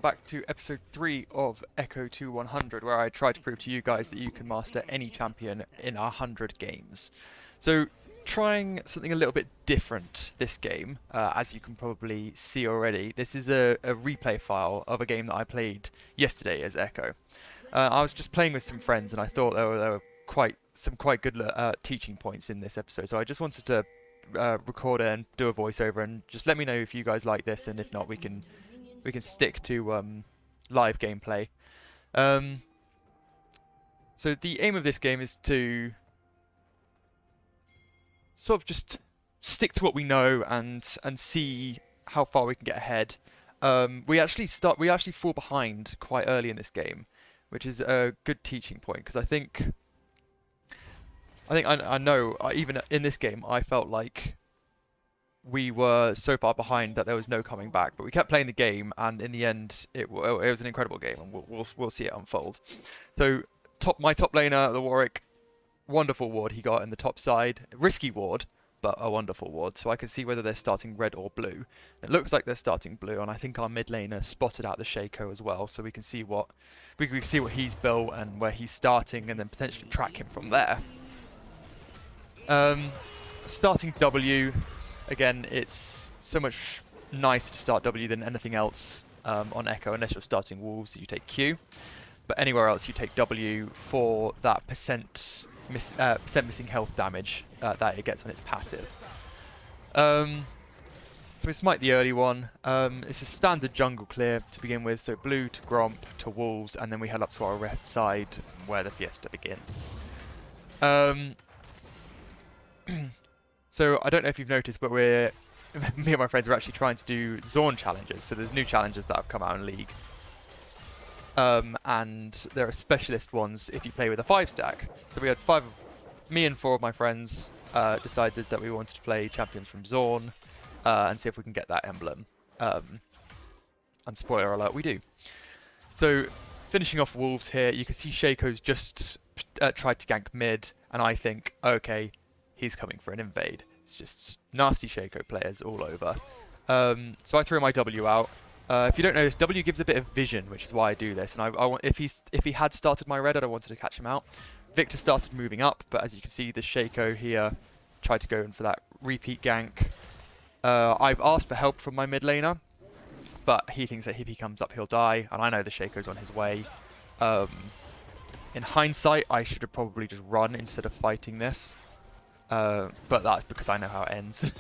back to episode 3 of EKKO 100, where I try to prove to you guys that you can master any champion in 100 games. So, trying something a little bit different this game, as you can probably see already. This is a replay file of a game that I played yesterday as EKKO. I was just playing with some friends, and I thought there were some quite good teaching points in this episode, so I just wanted to record it and do a voiceover, and just let me know if you guys like this, and if not, we can stick to live gameplay. So the aim of this game is to sort of just stick to what we know and see how far we can get ahead. We actually fall behind quite early in this game, which is a good teaching point, because I know even in this game I felt like we were so far behind that there was no coming back, but we kept playing the game, and in the end it was an incredible game, and we'll see it unfold. So my top laner, the Warwick, wonderful ward he got in the top side, risky ward, but a wonderful ward. So I can see whether they're starting red or blue. It looks like they're starting blue, and I think our mid laner spotted out the EKKO as well, so we can see what he's built and where he's starting, and then potentially track him from there. Starting W, again, it's so much nicer to start W than anything else on EKKO, unless you're starting Wolves, you take Q. But anywhere else, you take W for that percent missing health damage that it gets when it's passive. So we smite the early one. It's a standard jungle clear to begin with, so blue to Gromp to Wolves, and then we head up to our red side where the Fiesta begins. So I don't know if you've noticed, but me and my friends are actually trying to do Zorn challenges. So there's new challenges that have come out in League. And there are specialist ones if you play with a 5-stack. So we had me and 4 of my friends decided that we wanted to play champions from Zorn and see if we can get that emblem. And spoiler alert, we do. So finishing off Wolves here, you can see EKKO's just tried to gank mid, and I think, okay, he's coming for an invade. It's just nasty EKKO players all over. So I throw my W out. If you don't know this, W gives a bit of vision, which is why I do this. And if he had started my red, I wanted to catch him out. Victor started moving up, but as you can see, the EKKO here tried to go in for that repeat gank. I've asked for help from my mid laner, but he thinks that if he comes up, he'll die, and I know the EKKO's on his way. In hindsight, I should have probably just run instead of fighting this. But that's because I know how it ends.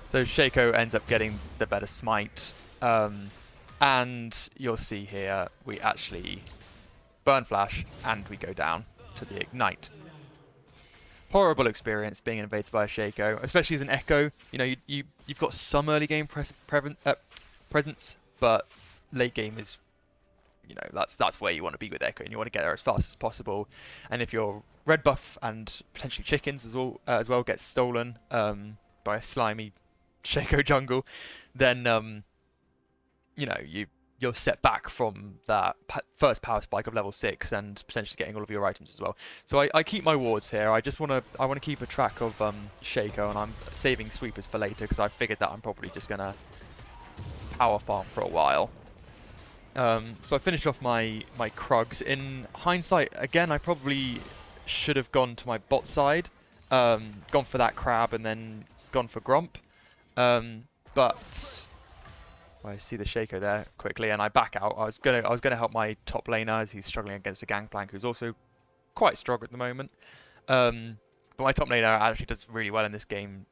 So EKKO ends up getting the better smite. And you'll see here, we actually burn flash and we go down to the ignite. Horrible experience being invaded by a EKKO, especially as an EKKO. You know, you've got some early game presence, but late game is, you know, that's where you want to be with EKKO, and you want to get there as fast as possible. And if your red buff and potentially chickens as well gets stolen by a slimy EKKO jungle, then you know, you're set back from that first power spike of level 6 and potentially getting all of your items as well. So I keep my wards here. I want to keep a track of EKKO, and I'm saving sweepers for later, because I figured that I'm probably just gonna power farm for a while. So I finish off my Krugs. In hindsight, again, I probably should have gone to my bot side, gone for that crab, and then gone for Gromp. But I see the EKKO there quickly, and I back out. I was gonna help my top laner as he's struggling against a Gangplank who's also quite strong at the moment. But my top laner actually does really well in this game,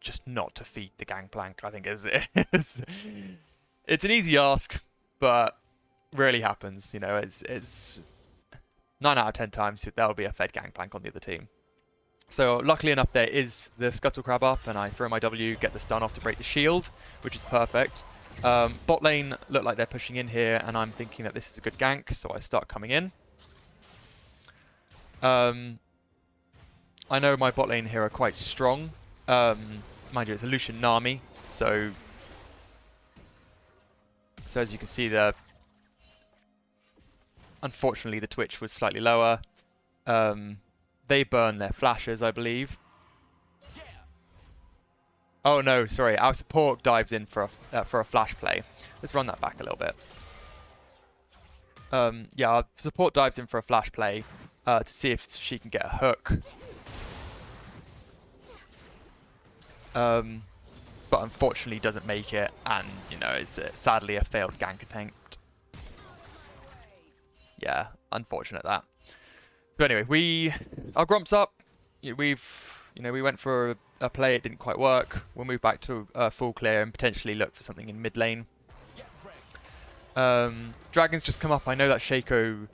just not to feed the Gangplank. I think it's an easy ask, but rarely happens. You know, it's 9 out of 10 times there will be a fed Gangplank on the other team. So luckily enough, there is the Scuttle Crab up, and I throw my W, get the stun off to break the shield, which is perfect. Bot lane look like they're pushing in here, and I'm thinking that this is a good gank, so I start coming in. I know my bot lane here are quite strong. Mind you, it's a Lucian Nami, so as you can see there, unfortunately the Twitch was slightly lower. They burn their flashes, I believe. Oh no, sorry. Our support dives in for a flash play. Let's run that back a little bit. Yeah, our support dives in for a flash play to see if she can get a hook. But unfortunately doesn't make it, and you know, it's sadly a failed gank attempt. Yeah, unfortunate that. So anyway, our Gromp's up. We went for a play, it didn't quite work. We'll move back to full clear and potentially look for something in mid lane. Dragons just come up. I know that Shaco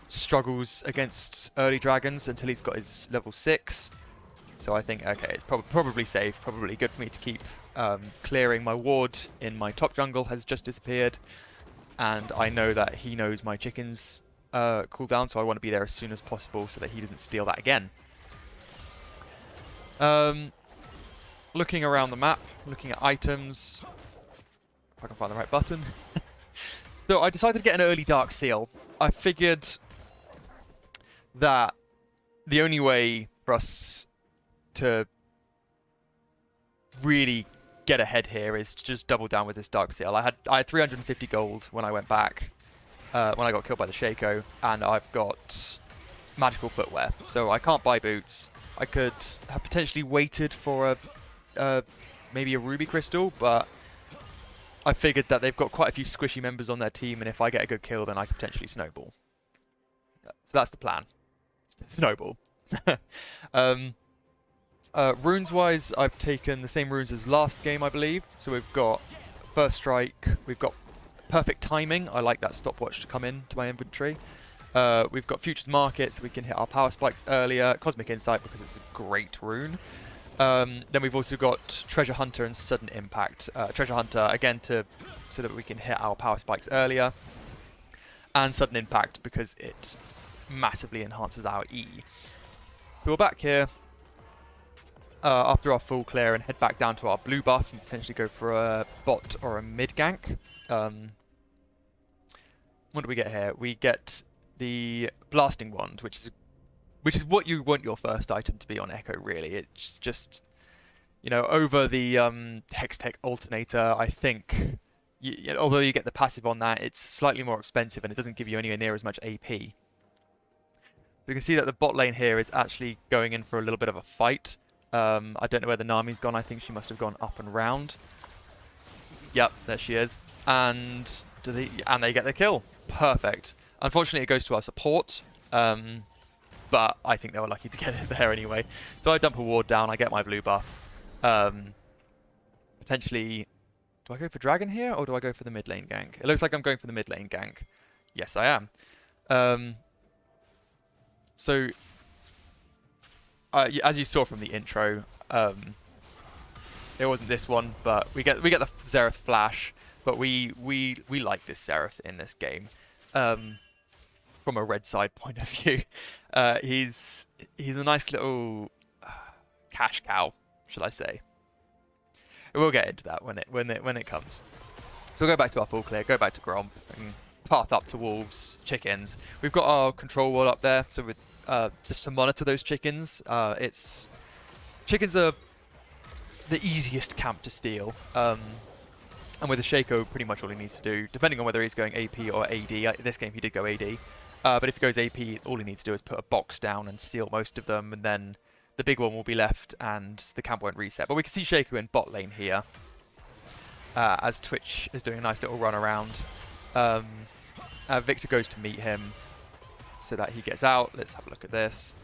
struggles against early dragons until he's got his level 6. So I think, okay, it's probably safe, probably good for me to keep clearing. My ward in my top jungle has just disappeared. And I know that he knows my chickens cooldown, so I want to be there as soon as possible so that he doesn't steal that again. Looking around the map, looking at items, if I can find the right button. So I decided to get an early Dark Seal. I figured that the only way for us to really get ahead here is to just double down with this Dark Seal. I had 350 gold when I went back, when I got killed by the Shaco, and I've got magical footwear, so I can't buy boots. I could have potentially waited for maybe a ruby crystal, but I figured that they've got quite a few squishy members on their team, and if I get a good kill, then I could potentially snowball. So that's the plan. Snowball. Runes-wise, I've taken the same runes as last game, I believe. So we've got First Strike, we've got Perfect Timing. I like that stopwatch to come in to my inventory. We've got Futures Market, so we can hit our power spikes earlier. Cosmic Insight, because it's a great rune. Then we've also got Treasure Hunter and Sudden Impact. Treasure Hunter, again, so that we can hit our power spikes earlier. And Sudden Impact, because it massively enhances our E. So we're back here after our full clear and head back down to our blue buff and potentially go for a bot or a mid gank. What do we get here? We get the Blasting Wand, which is what you want your first item to be on EKKO, really. It's just, you know, over the Hextech Alternator, I think, although you get the passive on that, it's slightly more expensive and it doesn't give you anywhere near as much AP. We can see that the bot lane here is actually going in for a little bit of a fight. I don't know where the Nami's gone. I think she must have gone up and round. Yep, there she is. And they get the kill. Perfect. Unfortunately, it goes to our support. But I think they were lucky to get it there anyway. So I dump a ward down. I get my blue buff. Potentially, do I go for dragon here or do I go for the mid lane gank? It looks like I'm going for the mid lane gank. Yes, I am. So, as you saw from the intro, it wasn't this one, but we get the Xerath flash. But we like this Xerath in this game. From a red side point of view, he's a nice little cash cow, shall I say? We'll get into that when it comes. So we'll go back to our full clear, go back to Gromp, and path up to wolves, chickens. We've got our control wall up there, so with just to monitor those chickens. Chickens are the easiest camp to steal. And with the Shaco, pretty much all he needs to do, depending on whether he's going AP or AD. In this game, he did go AD. But if he goes AP, all he needs to do is put a box down and steal most of them, and then the big one will be left, and the camp won't reset. But we can see Shaco in bot lane here, as Twitch is doing a nice little run around. Victor goes to meet him, so that he gets out. Let's have a look at this.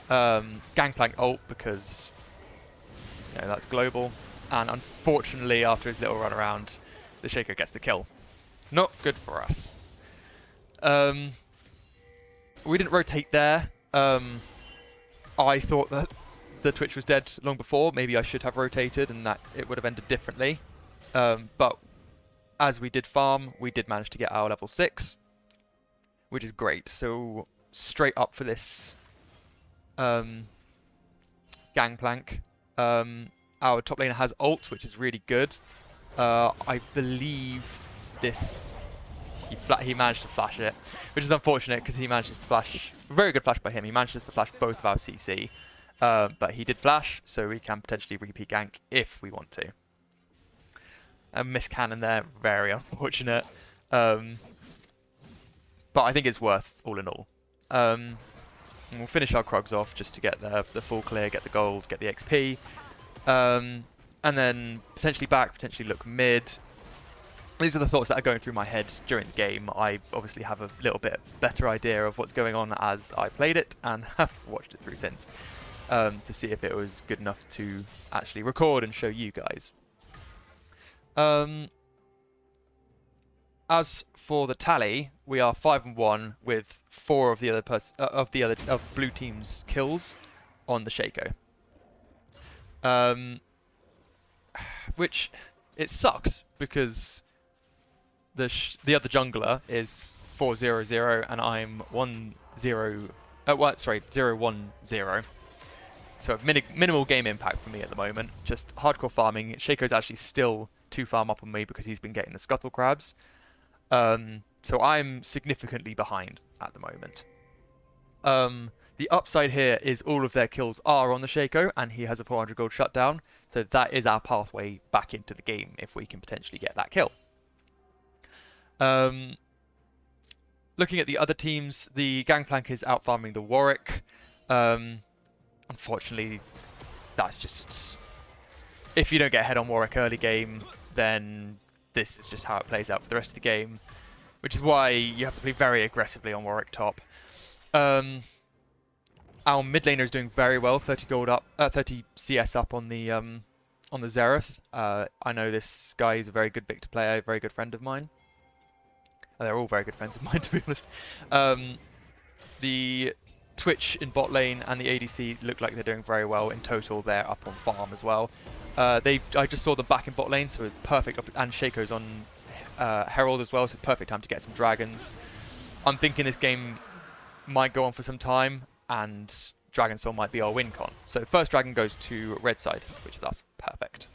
Gangplank ult, because that's global. And unfortunately, after his little run around, the Shaco gets the kill. Not good for us. We didn't rotate there. I thought that the Twitch was dead long before. Maybe I should have rotated and that it would have ended differently. But as we did farm, we did manage to get our level 6, which is great. So straight up for this Gangplank. Our top laner has ult, which is really good. I believe this... He managed to flash it, which is unfortunate because he manages to flash... Very good flash by him. He manages to flash both of our CC. But he did flash, so we can potentially repeat gank if we want to. A miss cannon there, very unfortunate. But I think it's worth all in all. And we'll finish our Krogs off just to get the full clear, get the gold, get the XP. And then potentially back, potentially look mid. These are the thoughts that are going through my head during the game. I obviously have a little bit better idea of what's going on as I played it and have watched it through since to see if it was good enough to actually record and show you guys. As for the tally, we are 5-1 with 4 of the blue team's kills on the EKKO. Which it sucks because the other jungler is 4-0-0 and I'm 1-0. 0-1-0. So minimal game impact for me at the moment. Just hardcore farming. EKKO's actually still 2 farm up on me because he's been getting the scuttle crabs. So I'm significantly behind at the moment. The upside here is all of their kills are on the EKKO, and he has a 400 gold shutdown. So that is our pathway back into the game if we can potentially get that kill. Looking at the other teams, the Gangplank is out farming the Warwick. Unfortunately, that's just... If you don't get ahead on Warwick early game, then this is just how it plays out for the rest of the game. Which is why you have to play very aggressively on Warwick top. Our mid laner is doing very well, 30 gold up, 30 CS up on the Xerath. I know this guy is a very good Victor player, a very good friend of mine. They're all very good friends of mine, to be honest. The Twitch in bot lane and the ADC look like they're doing very well. In total, they're up on farm as well. I just saw them back in bot lane, so perfect. And EKKO's on Herald as well, so perfect time to get some dragons. I'm thinking this game might go on for some time, and Dragon Soul might be our win con. So first dragon goes to red side, which is us. Perfect.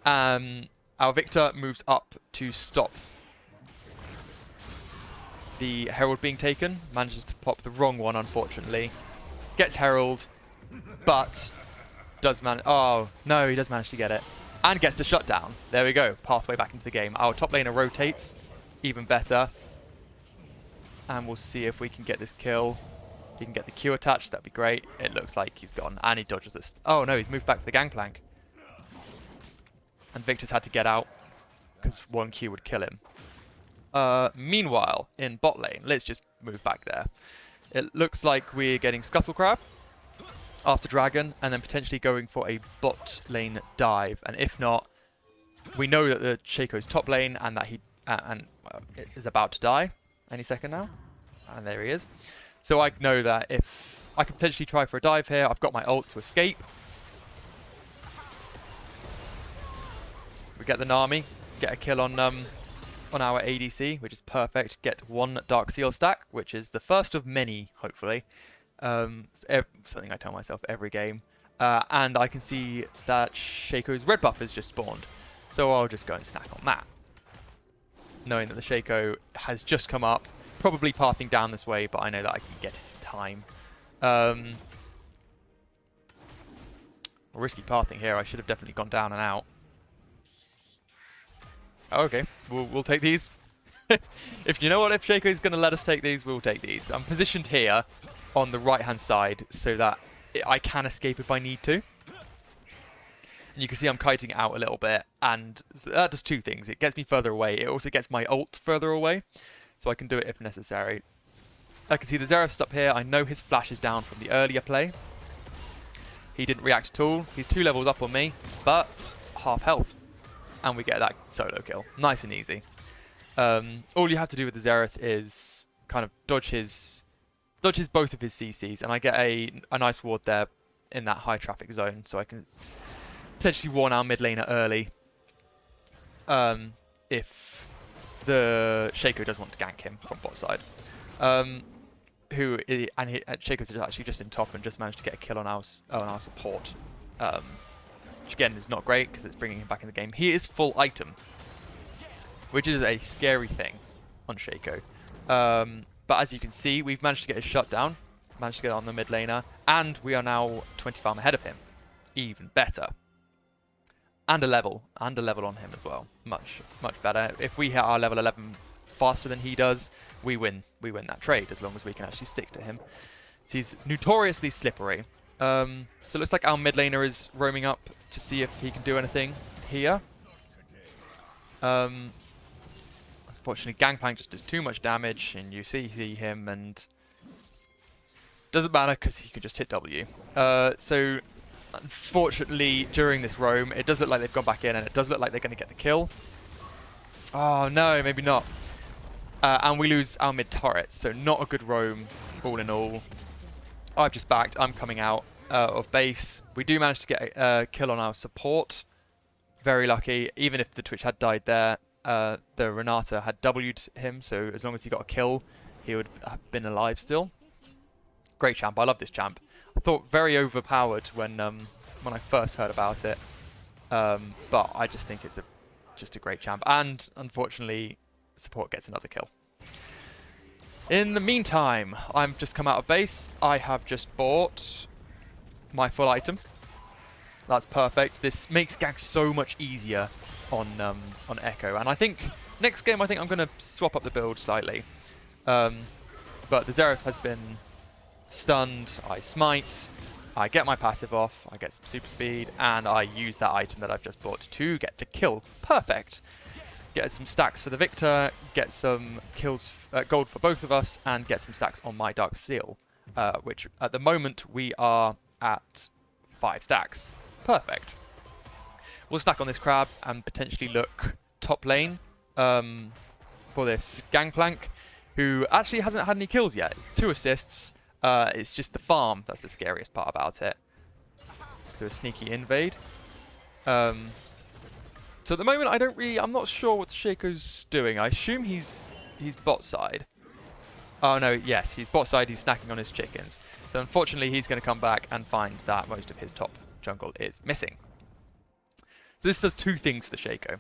Our Victor moves up to stop the Herald being taken. Manages to pop the wrong one, unfortunately. Gets Herald, but does manage... Oh, no, he does manage to get it. And gets the shutdown. There we go. Pathway back into the game. Our top laner rotates. Even better. And we'll see if we can get this kill. He can get the Q attached. That'd be great. It looks like he's gone. And he dodges this. Oh, no, he's moved back for the Gangplank. And Victor's had to get out because one Q would kill him. Meanwhile, in bot lane, let's just move back there. It looks like we're getting Scuttle Crab after Dragon, and then potentially going for a bot lane dive. And if not, we know that the EKKO's top lane and that he is about to die any second now. And there he is. So I know that if I could potentially try for a dive here, I've got my ult to escape. We get the Nami, get a kill on our ADC, which is perfect. Get 1 Dark Seal stack, which is the first of many, hopefully. Something I tell myself every game. And I can see that EKKO's red buff has just spawned. So I'll just go and snack on that. Knowing that the EKKO has just come up, probably pathing down this way, but I know that I can get it in time. Risky pathing here. I should have definitely gone down and out. Oh, okay, we'll take these. If you know what, if EKKO's going to let us take these, we'll take these. I'm positioned here on the right-hand side so that I can escape if I need to. And you can see I'm kiting out a little bit, and that does 2 things. It gets me further away. It also gets my ult further away, so I can do it if necessary. I can see the Xerath up here. I know his flash is down from the earlier play. He didn't react at all. He's 2 levels up on me, but half health. And we get that solo kill. Nice and easy. All you have to do with the Xerath is kind of dodges both of his CCs, and I get a nice ward there in that high traffic zone, so I can potentially warn our mid laner early if the EKKO does want to gank him from bot side. EKKO's actually just in top and just managed to get a kill on our support. Which again is not great because it's bringing him back in the game. He is full item, which is a scary thing on EKKO. But as you can see, we've managed to get his shutdown. Managed to get on the mid laner. And we are now 20 farm ahead of him. Even better. And a level on him as well. Much better. If we hit our level 11 faster than he does, we win that trade, as long as we can actually stick to him. He's notoriously slippery. So it looks like our mid laner is roaming up to see if he can do anything here. Unfortunately, Gangplank just does too much damage, and you see him, and doesn't matter because he can just hit W. So unfortunately, during this roam, it does look like they've gone back in, and it does look like they're going to get the kill. Oh no, maybe not. And we lose our mid turret, so not a good roam, all in all. I've just backed. I'm coming out of base. We do manage to get a kill on our support. Very lucky. Even if the Twitch had died there, the Renata had W'd him, so as long as he got a kill, he would have been alive still. Great champ. I love this champ. I thought very overpowered when I first heard about it, but I just think it's just a great champ. And unfortunately, support gets another kill. In the meantime, I've just come out of base. I have just bought my full item. That's perfect. This makes gank so much easier on EKKO, and I think next game I'm going to swap up the build slightly. But the Xerath has been stunned. I smite. I get my passive off. I get some super speed, and I use that item that I've just bought to get the kill. Perfect. Get some stacks for the Victor. Get some kills, gold for both of us, and get some stacks on my Dark Seal, which at the moment we are at 5 stacks. Perfect. We'll stack on this crab and potentially look top lane for this Gangplank, who actually hasn't had any kills yet. It's 2 assists. It's just the farm that's the scariest part about it. Do a sneaky invade. So at the moment, I'm not sure what Shaco's doing. I assume he's bot side. Oh no, yes, he's bot side. He's snacking on his chickens. So unfortunately, he's going to come back and find that most of his top jungle is missing. This does 2 things for the Shaco.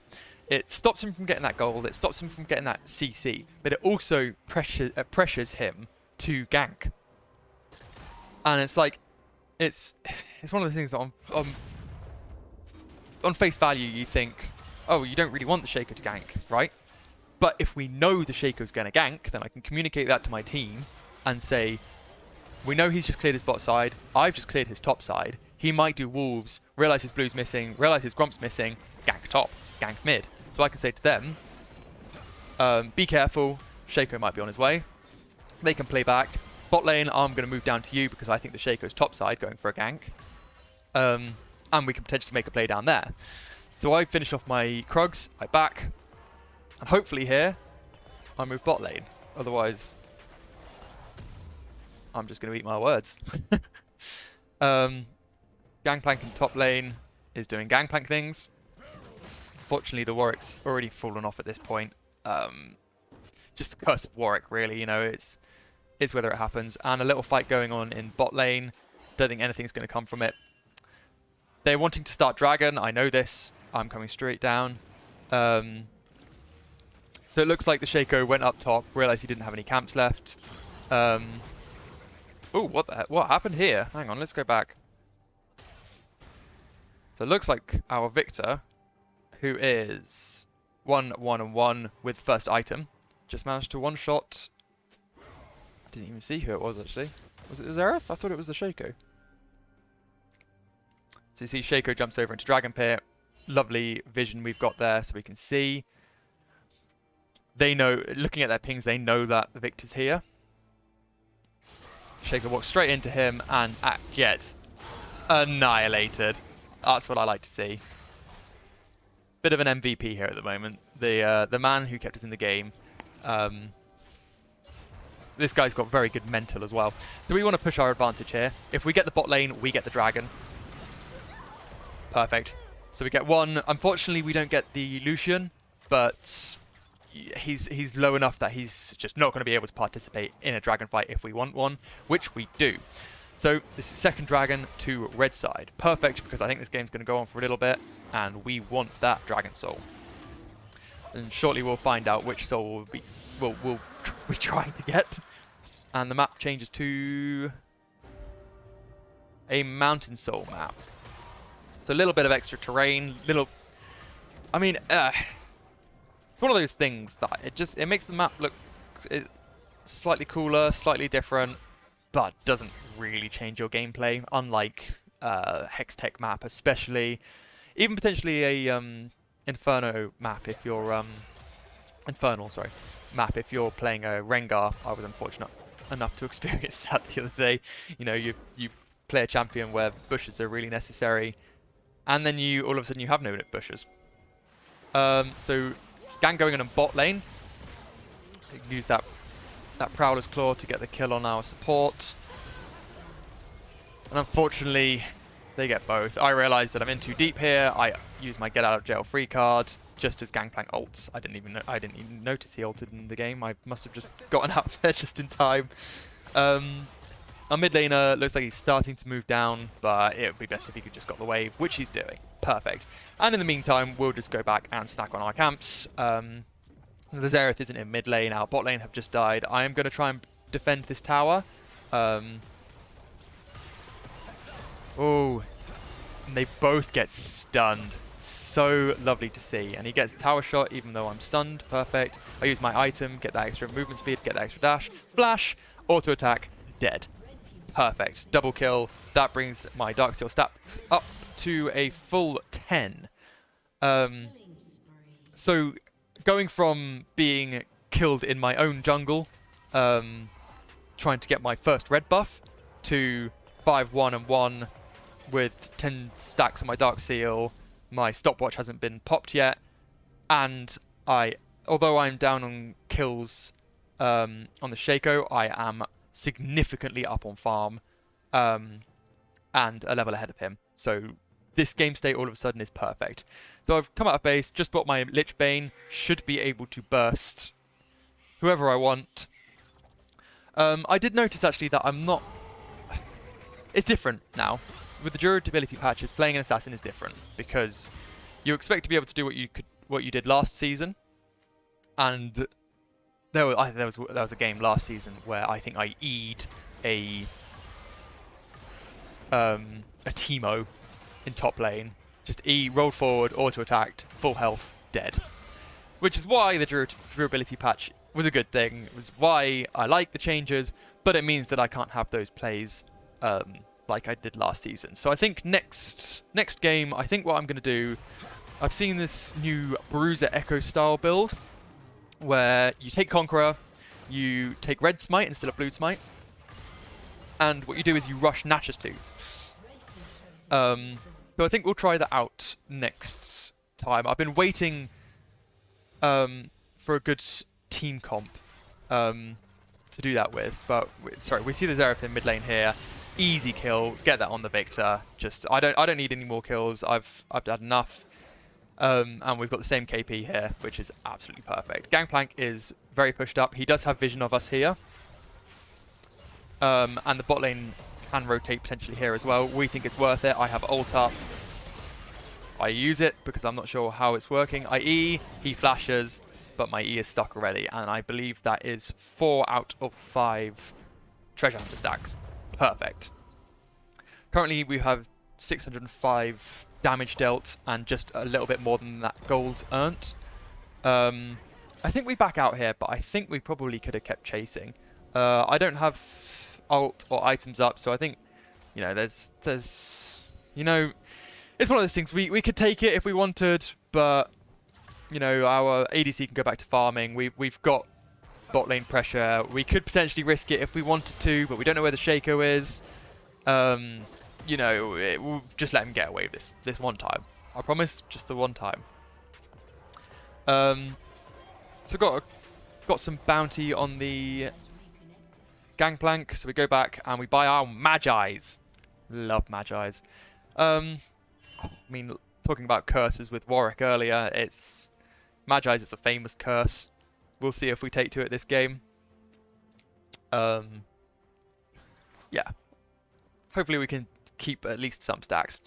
It stops him from getting that gold. It stops him from getting that CC, but it also pressures him to gank. And it's like, it's one of the things that on face value you think, oh, you don't really want the Shaco to gank, right? But if we know the Shaco's going to gank, then I can communicate that to my team and say, we know he's just cleared his bot side, I've just cleared his top side, he might do wolves, realise his blue's missing, realise his grump's missing, gank top, gank mid. So I can say to them, be careful, Shaco might be on his way. They can play back. Bot lane, I'm going to move down to you because I think the Shaco's top side going for a gank. And we can potentially make a play down there. So I finish off my Krugs, I back, and hopefully here, I move bot lane. Otherwise, I'm just going to eat my words. Gangplank in top lane is doing Gangplank things. Fortunately, the Warwick's already fallen off at this point. Just the curse of Warwick, really, you know, it's whether it happens. And a little fight going on in bot lane. Don't think anything's going to come from it. They're wanting to start Dragon. I know this. I'm coming straight down. So it looks like the Shaco went up top, realized he didn't have any camps left. Oh, what happened here? Hang on, let's go back. So it looks like our Victor, who is 1-1-1 with first item, just managed to one-shot. I didn't even see who it was, actually. Was it the Xerath? I thought it was the Shaco. So you see Shaco jumps over into Dragon Pit. Lovely vision we've got there so we can see. They know, looking at their pings, they know that the Victor's here. Shaco walks straight into him and gets annihilated. That's what I like to see. Bit of an MVP here at the moment. The man who kept us in the game. This guy's got very good mental as well. So we want to push our advantage here. If we get the bot lane, we get the dragon. Perfect. So we get one. Unfortunately, we don't get the Lucian, but he's low enough that he's just not going to be able to participate in a dragon fight if we want one, which we do. So this is second dragon to red side. Perfect, because I think this game's going to go on for a little bit, and we want that dragon soul. And shortly we'll find out which soul we'll be trying to get. And the map changes to a Mountain Soul map. So a little bit of extra terrain, I mean, it's one of those things that it makes the map look slightly cooler, slightly different, but doesn't really change your gameplay, unlike Hextech map especially. Even potentially a Inferno map if you're Infernal, sorry, map if you're playing a Rengar. I was unfortunate enough to experience that the other day. You know, you play a champion where bushes are really necessary, and then all of a sudden you have no bushes. So gang going in bot lane. You can use that Prowler's Claw to get the kill on our support. And unfortunately, they get both. I realised that I'm in too deep here. I use my get out of jail free card just as Gangplank ults. I didn't even notice he ulted in the game. I must have just gotten out there just in time. Our mid laner looks like he's starting to move down, but it would be best if he could just got the wave, which he's doing. Perfect. And in the meantime, we'll just go back and snack on our camps. The Xerath isn't in mid lane. Our bot lane have just died. I am going to try and defend this tower. Oh, and they both get stunned. So lovely to see. And he gets tower shot even though I'm stunned. Perfect. I use my item, get that extra movement speed, get that extra dash. Flash, auto attack, dead. Perfect. Double kill. That brings my Darksteel stats up to a full 10. So going from being killed in my own jungle, trying to get my first red buff, to 5-1-1 with 10 stacks on my Darksteel. My stopwatch hasn't been popped yet, and although I'm down on kills on the Shaco, I am significantly up on farm and a level ahead of him. So this game state all of a sudden is perfect. So I've come out of base, just bought my Lich Bane, should be able to burst whoever I want. I did notice actually that I'm not... It's different now. With the durability patches, playing an assassin is different because you expect to be able to do what you did last season, and there was a game last season where I think I E'd a Teemo in top lane, just rolled forward, auto attacked, full health, dead. Which is why the durability patch was a good thing. It was why I like the changes, but it means that I can't have those plays like I did last season. So I think next game, I think what I'm going to do, I've seen this new Bruiser Echo style build, where you take Conqueror, you take Red Smite instead of Blue Smite, and what you do is you rush Natchez Tooth. So I think we'll try that out next time. I've been waiting for a good team comp to do that with, but sorry, we see the Xerath in mid lane here. Easy kill, get that on the Victor. Just I don't need any more kills. I've done enough. And we've got the same KP here, which is absolutely perfect. Gangplank is very pushed up. He does have vision of us here. And the bot lane can rotate potentially here as well. We think it's worth it. I have ult up. I use it because I'm not sure how it's working. I E, he flashes, but my E is stuck already. And I believe that is 4 out of 5 treasure hunter stacks. Perfect. Currently we have 605 damage dealt and just a little bit more than that gold earned. I think we back out here, but I think we probably could have kept chasing. I don't have ult or items up, so I think, you know, there's you know, it's one of those things. We could take it if we wanted, but you know, our ADC can go back to farming. We've got bot lane pressure. We could potentially risk it if we wanted to, but we don't know where the Shaco is. You know, we'll just let him get away with this one time. I promise, just the one time. So got some bounty on the Gangplank, so we go back and we buy our Magi's. Love Magi's. I mean, talking about curses with Warwick earlier, Magi's is a famous curse. We'll see if we take to it this game. Yeah. Hopefully we can keep at least some stacks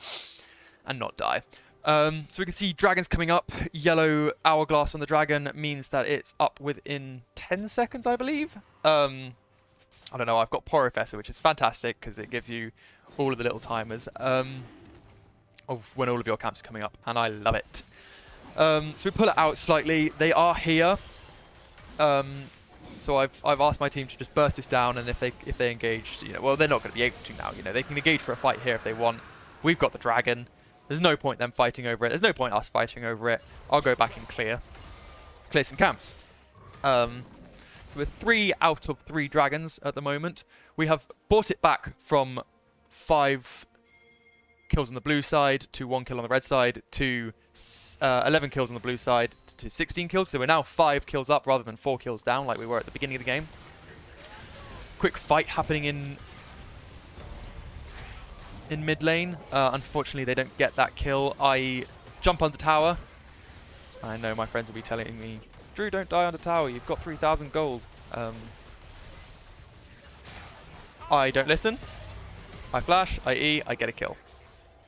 and not die. So we can see dragons coming up. Yellow hourglass on the dragon means that it's up within 10 seconds, I believe. I don't know, I've got Porifessor, which is fantastic because it gives you all of the little timers of when all of your camps are coming up, and I love it. So we pull it out slightly. They are here. So I've asked my team to just burst this down, and if they engage, you know, well, they're not going to be able to now. You know, they can engage for a fight here if they want. We've got the dragon. There's no point them fighting over it. There's no point us fighting over it. I'll go back and clear some camps. So we're 3 out of 3 dragons at the moment. We have brought it back from 5 kills on the blue side to 1 kill on the red side to 11 kills on the blue side to 16 kills. So we're now 5 kills up rather than 4 kills down like we were at the beginning of the game. Quick fight happening in mid lane. Unfortunately, they don't get that kill. I jump under tower. I know my friends will be telling me, Drew, don't die under tower. You've got 3,000 gold. I don't listen. I flash. I E. I get a kill.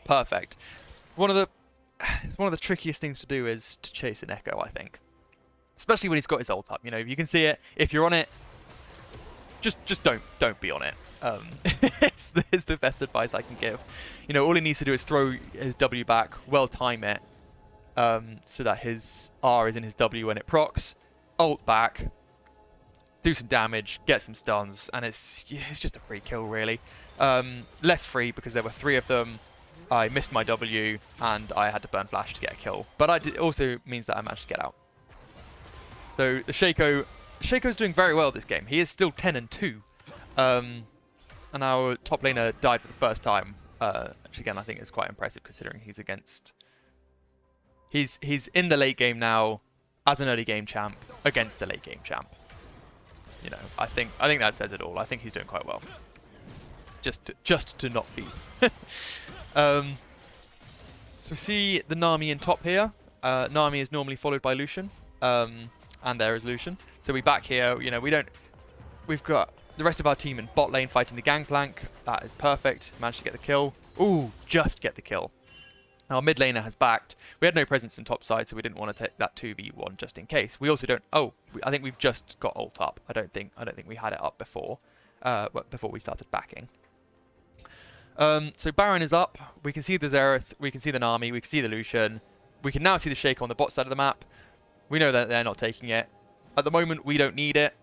Perfect. It's one of the trickiest things to do is to chase an EKKO, I think. Especially when he's got his ult up. You know, you can see it. If you're on it, just don't be on it. It's the best advice I can give. You know, all he needs to do is throw his W back, well time it, so that his R is in his W when it procs, ult back, do some damage, get some stuns, and it's just a free kill really. Less free because there were 3 of them. I missed my W and I had to burn flash to get a kill, but it also means that I managed to get out. So the Shaco's doing very well this game. He is still 10-2. And our top laner died for the first time, which again I think is quite impressive considering he's against... He's in the late game now as an early game champ against the late game champ. You know, I think that says it all. I think he's doing quite well. Just to not feed. So we see the Nami in top here. Nami is normally followed by Lucian. And there is Lucian. So we back here, you know, we've got the rest of our team in bot lane fighting the gangplank. That is perfect. Managed to get the kill. Ooh, just get the kill. Our mid laner has backed. We had no presence in top side, so we didn't want to take that 2v1 just in case. We also don't... Oh, I think we've just got ult up. I don't think we had it up before we started backing. So Baron is up. We can see the Xerath. We can see the Nami. We can see the Lucian. We can now see the Shaco on the bot side of the map. We know that they're not taking it. At the moment, we don't need it.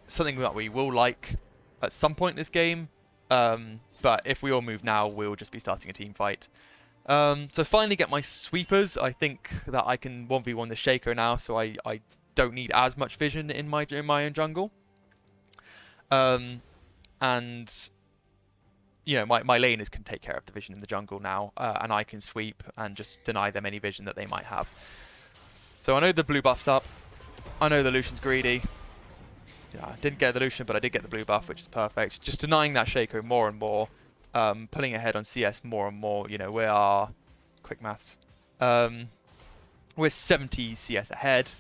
Something that we will like at some point in this game. But if we all move now, we'll just be starting a team fight. So finally get my sweepers. I think that I can 1v1 the Shaco now, so I don't need as much vision in my own jungle. And you know, my laners can take care of the vision in the jungle now, and I can sweep and just deny them any vision that they might have. So I know the blue buff's up. I know the Lucian's greedy. Yeah, I didn't get the Lucian, but I did get the blue buff, which is perfect. Just denying that Shaco more and more, pulling ahead on CS more and more. You know, we are... Quick maths. We're 70 CS ahead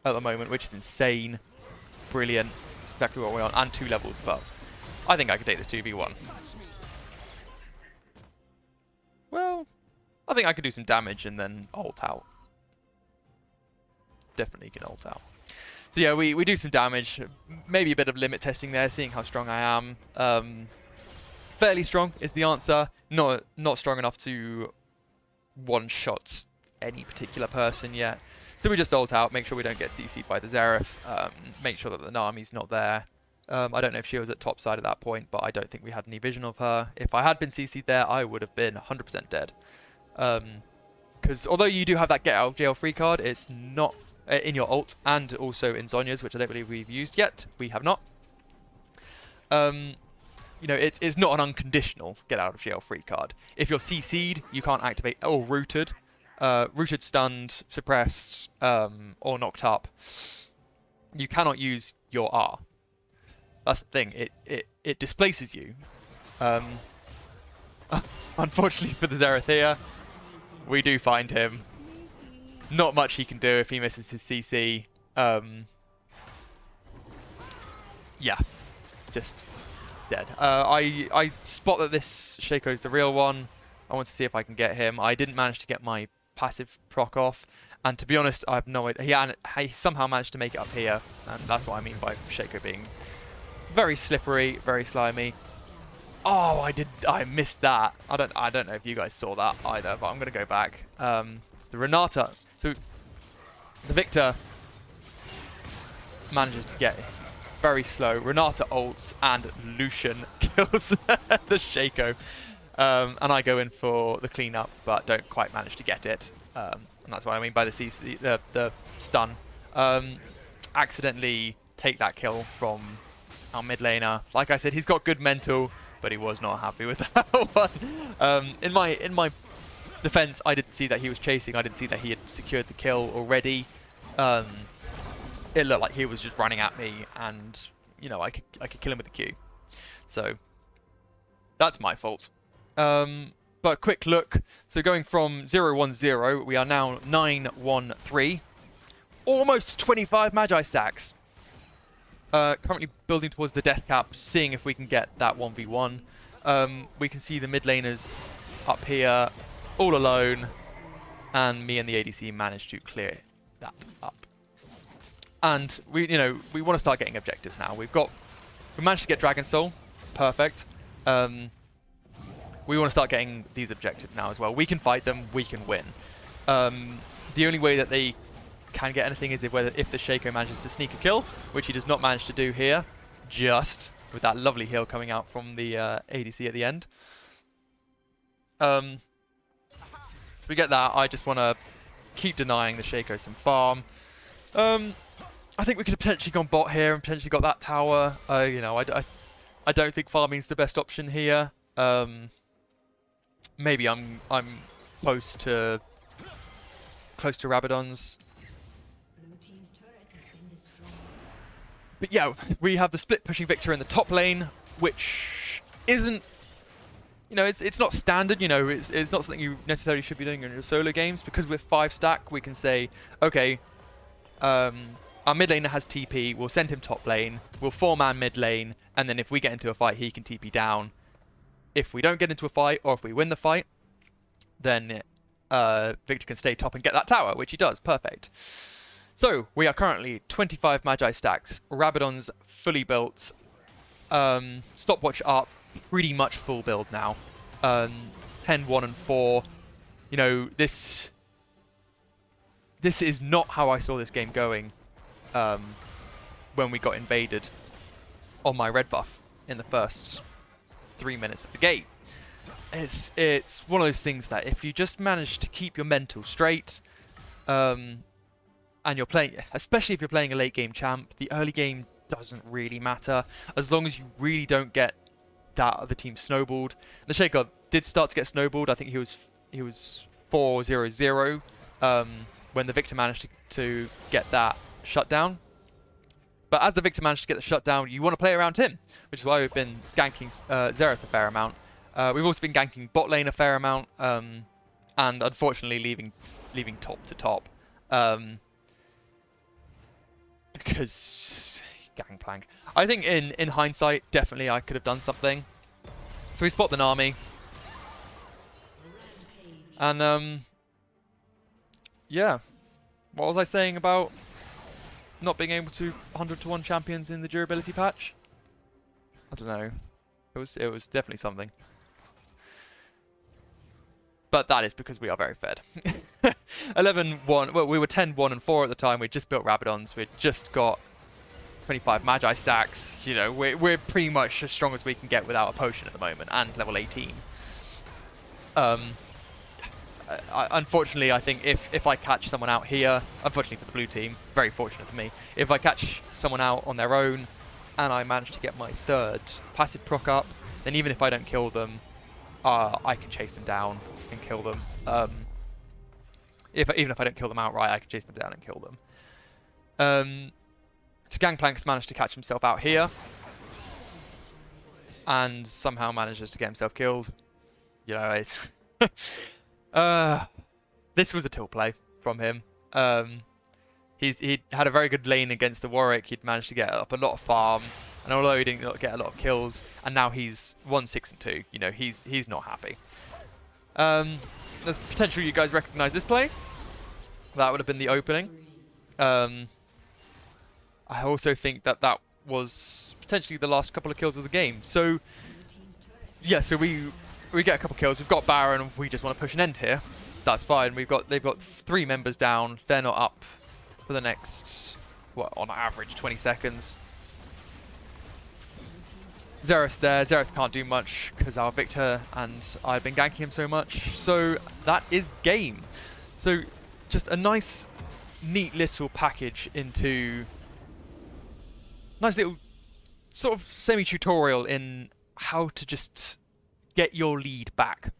at the moment, which is insane. Brilliant. That's exactly what we're on, and 2 levels above. I think I could take this 2v1. Well, I think I could do some damage and then ult out. Definitely can ult out. So yeah, we do some damage. Maybe a bit of limit testing there, seeing how strong I am. Fairly strong is the answer. Not strong enough to one-shot any particular person yet. So we just ult out, make sure we don't get CC'd by the Xerath, make sure that the Nami's not there. I don't know if she was at top side at that point, but I don't think we had any vision of her. If I had been CC'd there, I would have been 100% dead. Because although you do have that get out of jail free card, it's not in your ult and also in Zhonya's, which I don't believe we've used yet. We have not. You know, it's not an unconditional get out of jail free card. If you're CC'd, you can't activate, or rooted. Rooted, stunned, suppressed, or knocked up. You cannot use your R. That's the thing. It displaces you. Unfortunately for the Xerath here, we do find him. Not much he can do if he misses his CC. Yeah, just dead. I spot that this Shaco is the real one. I want to see if I can get him. I didn't manage to get my passive proc off, and to be honest, I have no idea. He somehow managed to make it up here, and that's what I mean by Shaco being very slippery, very slimy. Oh, I missed that. I don't know if you guys saw that either, but I'm gonna go back. It's the Renata. So the Victor manages to get very slow. Renata ults and Lucian kills the Shaco. And I go in for the cleanup, but don't quite manage to get it. And that's what I mean by the CC, the stun. Accidentally take that kill from our mid laner. Like I said, he's got good mental, but he was not happy with that one. In my defense, I didn't see that he was chasing. I didn't see that he had secured the kill already. It looked like he was just running at me, and you know I could kill him with a Q. So that's my fault. But quick look. So going from 0-1-0, we are now 9-1-3. Almost 25 Magi stacks. Currently building towards the death cap, seeing if we can get that 1v1. We can see the mid laners up here, all alone, and me and the ADC managed to clear that up. And we want to start getting objectives now. We managed to get Dragon Soul, perfect. We want to start getting these objectives now as well. We can fight them, we can win. The only way that they can get anything is if the Shaco manages to sneak a kill, which he does not manage to do here, just with that lovely heal coming out from the ADC at the end. So we get that. I just want to keep denying the Shaco some farm. I think we could have potentially gone bot here and potentially got that tower. I don't think farming's the best option here. Maybe I'm close to Rabadon's. But yeah, we have the split pushing Victor in the top lane, which isn't, it's not standard. It's not something you necessarily should be doing in your solo games, because with 5 stack we can say, okay, our mid laner has TP, we'll send him top lane, we'll 4-man mid lane, and then if we get into a fight, he can TP down. If we don't get into a fight, or if we win the fight, then Victor can stay top and get that tower, which he does. Perfect. So, we are currently 25 Magi stacks, Rabadon's fully built, stopwatch up, pretty much full build now. 10, 1, and 4. This is not how I saw this game going when we got invaded on my red buff in the first 3 minutes of the game. It's one of those things that if you just manage to keep your mental straight, and you're playing, especially if you're playing a late game champ, the early game doesn't really matter as long as you really don't get that other team snowballed. The Shaco did start to get snowballed. I think he was 4-0-0 when the Victor managed to get that shutdown. But as the Victor managed to get the shutdown, you want to play around him, which is why we've been ganking Xerath a fair amount. We've also been ganking bot lane a fair amount, and unfortunately leaving top to top. Because gangplank. I think in hindsight, definitely I could have done something. So we spot the Nami. And yeah. What was I saying about not being able to 100-to-1 champions in the durability patch? I don't know. It was definitely something. But that is because we are very fed. 11-1. Well, we were 10-1 and 4 at the time. We'd just built Rabadons. We'd just got 25 Magi stacks. We're pretty much as strong as we can get without a potion at the moment, and level 18. Unfortunately, I think if I catch someone out here, unfortunately for the blue team, very fortunate for me, if I catch someone out on their own and I manage to get my 3rd passive proc up, then even if I don't kill them, I can chase them down and kill them. Even if I don't kill them outright, I can chase them down and kill them. So Gangplank's managed to catch himself out here, and somehow manages to get himself killed. It's this was a tilt play from him. He had a very good lane against the Warwick. He'd managed to get up a lot of farm, and although he didn't get a lot of kills, and now he's 1-6-2. He's not happy. There's potential you guys recognize this play. That would have been the opening. I also think that was potentially the last couple of kills of the game. So, yeah, so we get a couple kills. We've got Baron. We just want to push an end here. That's fine. They've got 3 members down. They're not up for the next, what, on average 20 seconds. Xerath's there. Xerath can't do much because our Victor and I've been ganking him so much. So that is game. So just a nice, neat little package into... Nice little sort of semi-tutorial in how to just get your lead back.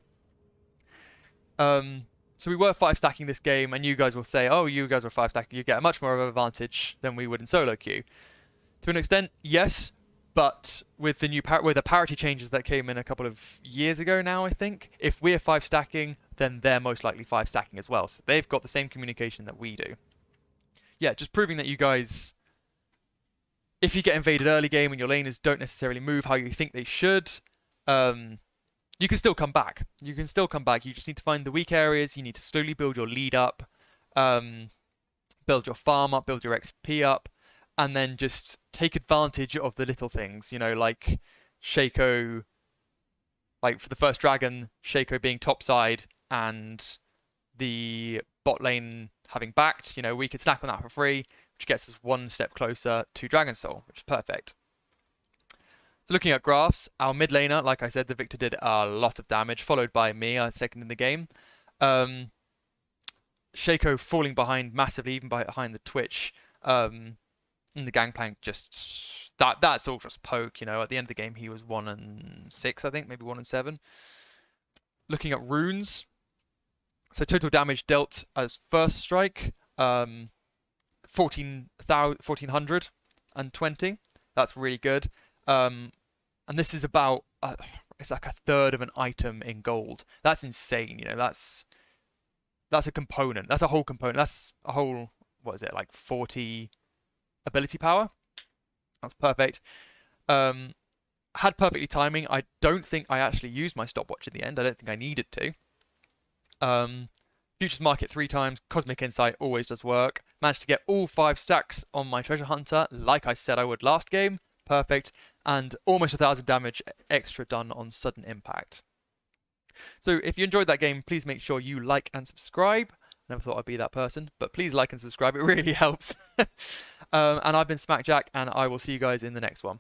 So we were 5-stacking this game, and you guys will say, oh, you guys were 5-stacking, you get a much more of an advantage than we would in solo queue. To an extent, yes, but with the new with the parity changes that came in a couple of years ago now, I think, if we're 5-stacking, then they're most likely 5-stacking as well. So they've got the same communication that we do. Yeah, just proving that you guys, if you get invaded early game and your laners don't necessarily move how you think they should, you can still come back. You can still come back. You just need to find the weak areas. You need to slowly build your lead up, build your farm up, build your XP up, and then just take advantage of the little things. You know, like EKKO, like for the first dragon, EKKO being topside and the bot lane having backed. You know, we could snap on that for free, which gets us 1 step closer to Dragon Soul, which is perfect. So looking at graphs, our mid laner, like I said, the Victor did a lot of damage, followed by me, second in the game. EKKO falling behind massively, even behind the Twitch. In the Gangplank, just that's all just poke, you know. At the end of the game, he was 1-6, I think, maybe 1-7. Looking at runes, so total damage dealt as first strike, 1420. That's really good. And this is about, it's like 1/3 of an item in gold. That's insane, you know, that's a component. That's a whole component. That's a whole, what is it, like 40 ability power? That's perfect. Had perfectly timing. I don't think I actually used my stopwatch in the end. I don't think I needed to. Futures Market 3 times. Cosmic Insight always does work. Managed to get all 5 stacks on my Treasure Hunter, like I said I would last game. Perfect. And almost 1,000 damage extra done on Sudden Impact. So if you enjoyed that game, please make sure you like and subscribe. I never thought I'd be that person, but please like and subscribe. It really helps. And I've been Smackjack, and I will see you guys in the next one.